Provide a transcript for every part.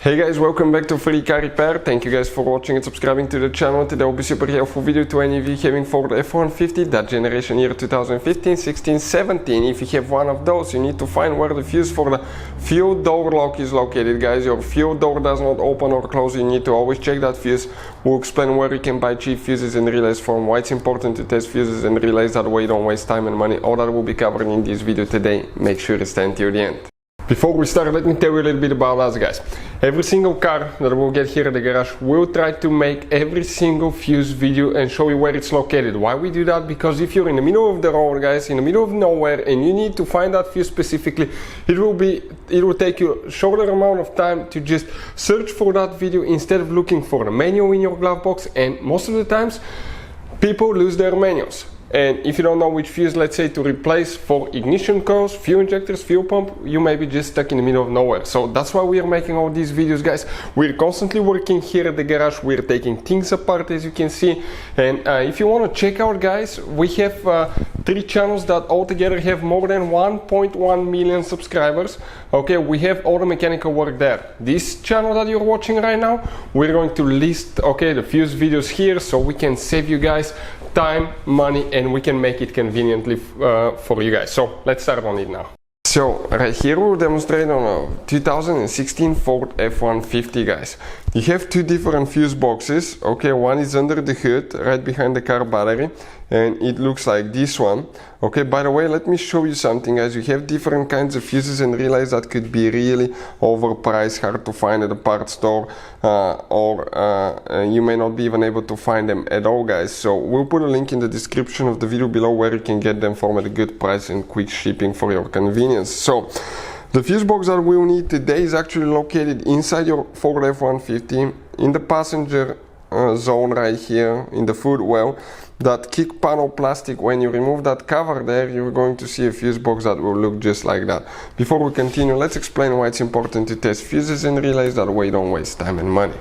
Hey guys, welcome back to Free Car Repair. Thank you guys for watching and subscribing to the channel. Today will be super helpful video to any of you having Ford F-150, that generation year 2015, 16, 17. If you have one of those, you need to find where the fuse for the fuel door lock is located, guys. Your fuel door does not open or close. You need to always check that fuse. We'll explain where you can buy cheap fuses and relays from, why it's important to test fuses and relays, that way you don't waste time and money. All that will be covered in this video today. Make sure to stay until the end. Before we start, let me tell you a little bit about us, guys. Every single car that we'll get here at the garage, we'll try to make every single fuse video and show you where it's located. Why we do that? Because if you're in the middle of the road, guys, in the middle of nowhere, and you need to find that fuse specifically, it will take you a shorter amount of time to just search for that video instead of looking for the manual in your glove box. And most of the times, people lose their manuals. And if you don't know which fuse, let's say, to replace for ignition coils, fuel injectors, fuel pump, you may be just stuck in the middle of nowhere. So that's why we are making all these videos, guys. We're constantly working here at the garage. We're taking things apart, as you can see. And if you want to check out, guys, we have 3 channels that altogether have more than 1.1 million subscribers. Okay, we have all the mechanical work there. This channel that you're watching right now, we're going to list, the fuse videos here, so we can save you guys time, money, and we can make it conveniently for you guys. So let's start on it now. So right here we'll demonstrate on a 2016 Ford F-150, guys. You have 2 different fuse boxes. Okay, one is under the hood, right behind the car battery, and it looks like this one. Okay, by the way, let me show you something, guys. You have different kinds of fuses and relays that could be really overpriced, hard to find at a parts store, or you may not be even able to find them at all, guys. So we'll put a link in the description of the video below where you can get them from at a good price and quick shipping for your convenience. So the fuse box that we'll need today is actually located inside your Ford F-150 in the passenger zone right here in the footwell. That kick panel plastic, when you remove that cover there, you're going to see a fuse box that will look just like that. Before we continue, let's explain why it's important to test fuses and relays, that way you don't waste time and money.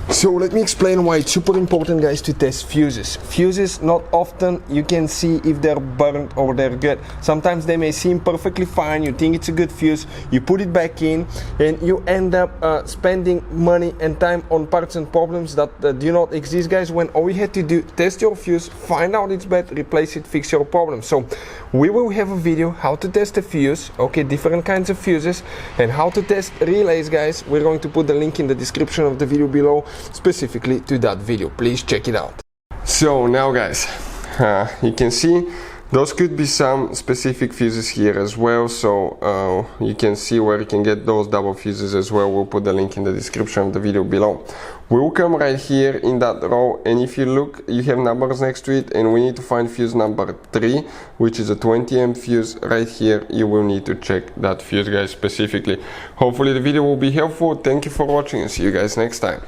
So let me explain why it's super important, guys, to test fuses. Fuses, not often you can see if they're burnt or they're good. Sometimes they may seem perfectly fine, you think it's a good fuse, you put it back in, and you end up spending money and time on parts and problems that do not exist, guys, when all you had to do, test your fuse, find out it's bad, replace it, fix your problem. So we will have a video how to test a fuse, okay, different kinds of fuses, and how to test relays, guys. We're going to put the link in the description of the video below, specifically to that video. Please check it out. So now, guys, you can see those could be some specific fuses here as well, so you can see where you can get those double fuses as well. We'll put the link in the description of the video below. We'll come right here in that row, and if you look, you have numbers next to it, and we need to find fuse number 3, which is a 20 amp fuse. Right here you will need to check that fuse, guys, specifically. Hopefully the video will be helpful. Thank you for watching, and see you guys next time.